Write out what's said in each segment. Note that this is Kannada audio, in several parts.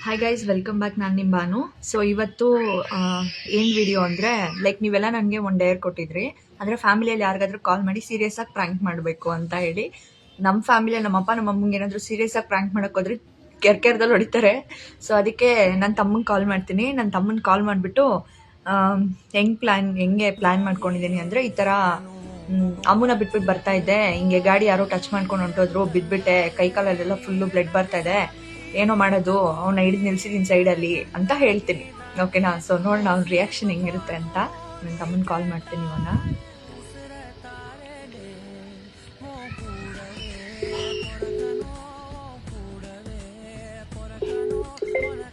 Hi guys, welcome back. ನಾನು ನಿಮ್ಮ ಬಾನು. ಸೊ ಇವತ್ತು ಏನು ವಿಡಿಯೋ ಅಂದರೆ, ಲೈಕ್ ನೀವೆಲ್ಲ ನನಗೆ ಒಂದು ಡೇರ್ ಕೊಟ್ಟಿದ್ರಿ, ಅಂದರೆ ಫ್ಯಾಮಿಲಿಯಲ್ಲಿ ಯಾರಿಗಾದ್ರೂ ಕಾಲ್ ಮಾಡಿ ಸೀರಿಯಸ್ ಆಗಿ ಪ್ರ್ಯಾಂಕ್ ಮಾಡಬೇಕು ಅಂತ ಹೇಳಿ. ನಮ್ಮ ಫ್ಯಾಮಿಲಿಯಲ್ಲಿ ನಮ್ಮಪ್ಪ ನಮ್ಮಮ್ಮಗೆ ಏನಾದರೂ ಸೀರಿಯಸ್ ಆಗಿ ಪ್ರ್ಯಾಂಕ್ ಮಾಡೋಕ್ಕೋದ್ರೆ ಕೆರ್ಕೆರ್ದಲ್ಲಿ ಹೊಡಿತಾರೆ. ಸೊ ಅದಕ್ಕೆ ನನ್ನ ತಮ್ಮಂಗೆ ಕಾಲ್ ಮಾಡ್ತೀನಿ. ನನ್ನ ತಮ್ಮನ ಕಾಲ್ ಮಾಡಿಬಿಟ್ಟು ಹೆಂಗೆ ಪ್ಲ್ಯಾನ್ ಮಾಡ್ಕೊಂಡಿದ್ದೀನಿ ಅಂದರೆ, ಈ ಥರ ಅಮ್ಮನ ಬಿಟ್ಬಿಟ್ಟು ಬರ್ತಾ ಇದ್ದೆ, ಹಿಂಗೆ ಗಾಡಿ ಯಾರೋ ಟಚ್ ಮಾಡ್ಕೊಂಡು ಹೊಂಟೋದ್ರು, ಬಿದ್ದುಬಿಟ್ಟೆ, ಕೈಕಾಲಲ್ಲೆಲ್ಲ ಫುಲ್ಲು ಬ್ಲಡ್ ಬರ್ತಾ ಇದೆ, ಏನೋ ಮಾಡೋದು, ಅವನ್ನ ಹಿಡಿದು ನಿಲ್ಸಿದ್ದೀನಿ ಸೈಡಲ್ಲಿ ಅಂತ ಹೇಳ್ತೀನಿ. ಓಕೆನಾ? ಸೊ ನೋಡೋಣ ಅವ್ನ ರಿಯಾಕ್ಷನ್ ಹೆಂಗಿರುತ್ತೆ ಅಂತ. ನನ್ನ ತಮ್ಮನ ಕಾಲ್ ಮಾಡ್ತೀನಿ ಇವಾಗ.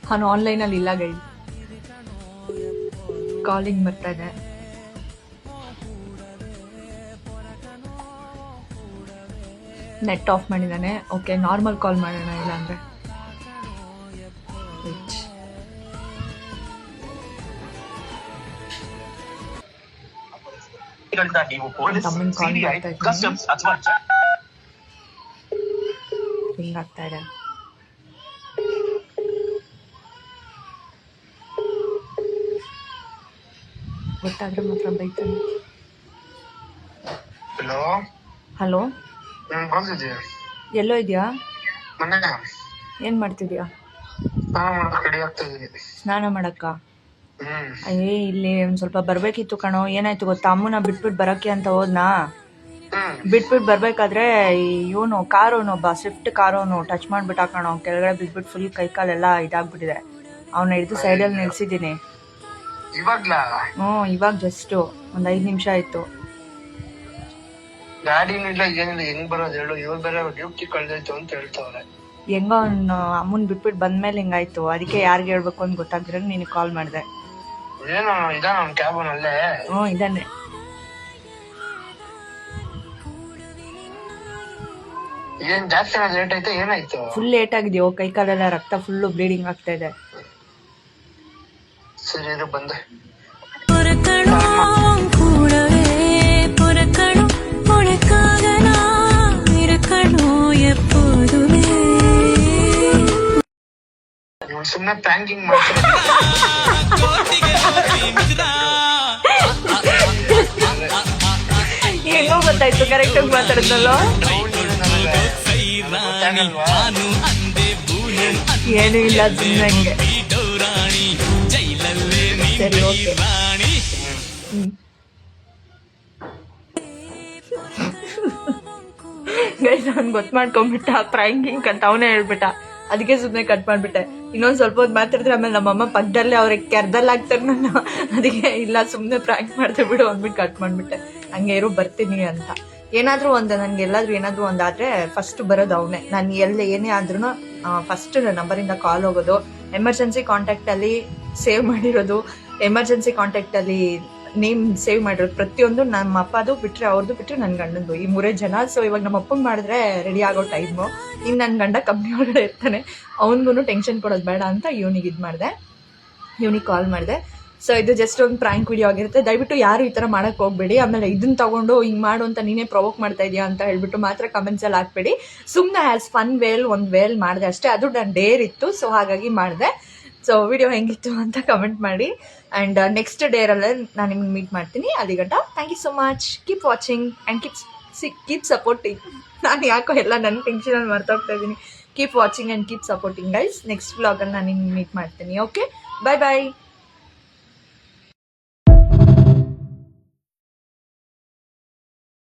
ಅವನು ಆನ್ಲೈನಲ್ಲಿ ಇಲ್ಲ ಗೈಡ್, ಕಾಲಿಂಗ್ ಬರ್ತಾ ಇದೆ. ನೆಟ್ ಆಫ್ ಮಾಡಿದ್ದಾನೆ. ಓಕೆ, ನಾರ್ಮಲ್ ಕಾಲ್ ಮಾಡೋಣ, ಇಲ್ಲಾಂದರೆ ತಮ್ಮನ ಕಾಲ್ ಮಾಡ್ತಾ ಇದ್ದೀನಿ. ಹಿಂಗಾಗ್ತಾ ಇದೆ. ಗೊತ್ತಾದ್ರೆ ಮಾತ್ರ ಬೈತಾನೆ. ಹಲೋ, ಎಲ್ಲೋ ಇದೆಯಾ? ಏನ್ ಮಾಡ್ತಿದ್ಯಾ? ಸ್ನಾನ ಮಾಡಕ್ಕ? ಅಯ್ಯೇ, ಇಲ್ಲಿ ಒಂದ್ ಸ್ವಲ್ಪ ಬರ್ಬೇಕಿತ್ತು ಕಣೋ. ಏನಾಯ್ತು ಗೊತ್ತಾ, ಅಮ್ಮನ ಬಿಟ್ಬಿಟ್ಟು ಬರಕ್ಕೆ ಅಂತ ಹೋದ್ನಾ. ಬಿಟ್ಬಿಟ್ಟು ಬರ್ಬೇಕಾದ್ರೆ ಇವನು ಕಾರೋನೊಬ್ಬ ಸ್ವಿಫ್ಟ್ ಕಾರೋನು ಟಚ್ ಮಾಡ್ಬಿಟ್ಟ ಕಣೋ. ಕೆಳಗಡೆ ಬಿದ್ಬಿಟ್ಟು ಫುಲ್ ಕೈ ಕಾಲೆಲ್ಲ ಇದಾಗ್ಬಿಟ್ಟಿದೆ. ಅವನ ಹಿಡಿದು ಸೈಡಲ್ಲಿ ನಿಲ್ಸಿದ್ದೀನಿ. ಇವಾಗ ಜಸ್ಟ್ ಒಂದ್ 5 ನಿಮಿಷ ಆಯ್ತು. ಹೆಂಗೋ ಅವ್ನು ಅಮ್ಮನ್ ಬಿಟ್ಬಿಟ್ಟು ಬಂದ್ಮೇಲೆ ಹಿಂಗಾಯ್ತು. ಅದಕ್ಕೆ ಯಾರಿಗೆ ಹೇಳ್ಬೇಕು ಅಂತ ಗೊತ್ತಾಗ್ದಿರ ನೀನು ಕಾಲ್ ಮಾಡಿದೆ. ಇದಾನೆ. ಫುಲ್ ಲೇಟ್ ಆಗಿದೆಯೋ, ಕೈ ಕಾಲೆಲ್ಲ ರಕ್ತ ಫುಲ್ಲು ಬ್ಲೀಡಿಂಗ್ ಆಗ್ತಾ ಇದೆ. ಸುಮ್ಮನೆ ಪ್ರ್ಯಾಂಕಿಂಗ್ ಮಾಡ್ತಾರೆ. ಹೆಂಗೋ ಗೊತ್ತಾಯ್ತು, ಕರೆಕ್ಟ್ ಆಗಿ ಮಾತಾಡಿದ್ನಲ್ಲ. ಏನು ಇಲ್ಲ, ಸುಮ್ಮನೆ ಸರಿ, ಓಕೆ. ಗೈಸ್, ಅವ್ನು ಗೊತ್ತು ಮಾಡ್ಕೊಂಡ್ಬಿಟ್ಟ ಪ್ರ್ಯಾಂಕಿಂಗ್ ಅಂತ ಅವನೇ ಹೇಳ್ಬಿಟ್ಟ. ಅದಕ್ಕೆ ಸುಮ್ಮನೆ ಕಟ್ ಮಾಡಿಬಿಟ್ಟೆ. ಇನ್ನೊಂದು ಸ್ವಲ್ಪ ಹೊತ್ತು ಮಾತಾಡಿದ್ರೆ ಆಮೇಲೆ ನಮ್ಮಮ್ಮ ಪಕ್ಕದಲ್ಲೇ ಅವ್ರಿಗೆ ಕೆರ್ದಲ್ಲಾಗ್ತಾರೆ ನನ್ನ. ಅದಕ್ಕೆ ಇಲ್ಲ, ಸುಮ್ಮನೆ ಪ್ರ್ಯಾಂಕ್ ಮಾಡ್ತಾ ಬಿಡು ಅಂದ್ಬಿಟ್ಟು ಕಟ್ ಮಾಡಿಬಿಟ್ಟೆ. ಹಂಗೆ ಇರೋ ಬರ್ತೀನಿ ಅಂತ. ಏನಾದರೂ ಒಂದು ನನಗೆ ಎಲ್ಲಾದರೂ ಏನಾದರೂ ಒಂದಾದರೆ ಫಸ್ಟ್ ಬರೋದು ಅವನೇ. ನಾನು ಏನೇ ಆದ್ರೂ ಫಸ್ಟ್ ನನ್ನ ನಂಬರಿಂದ ಕಾಲ್ ಹೋಗೋದು, ಎಮರ್ಜೆನ್ಸಿ ಕಾಂಟ್ಯಾಕ್ಟಲ್ಲಿ ಸೇವ್ ಮಾಡಿರೋದು, ಎಮರ್ಜೆನ್ಸಿ ಕಾಂಟ್ಯಾಕ್ಟಲ್ಲಿ ನೇಮ್ ಸೇವ್ ಮಾಡಿರೋದು, ಪ್ರತಿಯೊಂದು ನಮ್ಮ ಅಪ್ಪದು ಬಿಟ್ಟರೆ ಅವ್ರದ್ದು ಬಿಟ್ಟರೆ ನನ್ನ ಗಂಡಂದು, ಈ 3 ಜನ. ಸೊ ಇವಾಗ ನಮ್ಮ ಅಪ್ಪಂಗೆ ಮಾಡಿದ್ರೆ ರೆಡಿ ಆಗೋ ಟೈಮು. ಇನ್ನು ನನ್ನ ಗಂಡ ಕಂಪ್ನಿ ಒಳಗಡೆ ಇರ್ತಾನೆ, ಅವನಿಗೂ ಟೆನ್ಷನ್ ಕೊಡೋದು ಬೇಡ ಅಂತ ಇವನಿಗೆ ಕಾಲ್ ಮಾಡಿದೆ. ಸೊ ಇದು ಜಸ್ಟ್ ಒಂದು ಪ್ರ್ಯಾಂಕ್ ವಿಡಿಯೋ ಆಗಿರುತ್ತೆ. ದಯವಿಟ್ಟು ಯಾರು ಈ ಥರ ಮಾಡೋಕ್ಕೆ ಹೋಗಬೇಡಿ. ಆಮೇಲೆ ಇದನ್ನು ತೊಗೊಂಡು ಹಿಂಗೆ ಮಾಡು ಅಂತ ನೀನೇ ಪ್ರೊವೋಕ್ ಮಾಡ್ತಾ ಇದೆಯಾ ಅಂತ ಹೇಳ್ಬಿಟ್ಟು ಮಾತ್ರ ಕಮೆಂಟ್ಸಲ್ಲಿ ಹಾಕ್ಬೇಡಿ. ಸುಮ್ಮನೆ ಆ್ಯಸ್ ಫನ್ ಒಂದು ವೇಲ್ ಮಾಡಿದೆ ಅಷ್ಟೇ. ಅದು ನನ್ನ ಡೇರ್ ಇತ್ತು, ಸೊ ಹಾಗಾಗಿ ಮಾಡಿದೆ. ಸೊ ವಿಡಿಯೋ ಹೆಂಗಿತ್ತು ಅಂತ ಕಮೆಂಟ್ ಮಾಡಿ. ಆ್ಯಂಡ್ ನೆಕ್ಸ್ಟ್ ಡೇರಲ್ಲೇ ನಾನು ನಿಮ್ಗೆ ಮೀಟ್ ಮಾಡ್ತೀನಿ. ಅಲ್ಲಿಗಂಟ thank you so much. Keep watching and keep supporting. ನಾನು ಯಾಕೋ ಎಲ್ಲ ನನ್ನ ಟೆನ್ಷನಲ್ಲಿ ಮರ್ತೋಗ್ತಾ ಇದ್ದೀನಿ. Keep watching and keep supporting guys. Next ವ್ಲಾಗಲ್ಲಿ ನಾನು ನಿಮ್ಗೆ ಮೀಟ್ ಮಾಡ್ತೀನಿ. ಓಕೆ, ಬಾಯ್ ಬಾಯ್.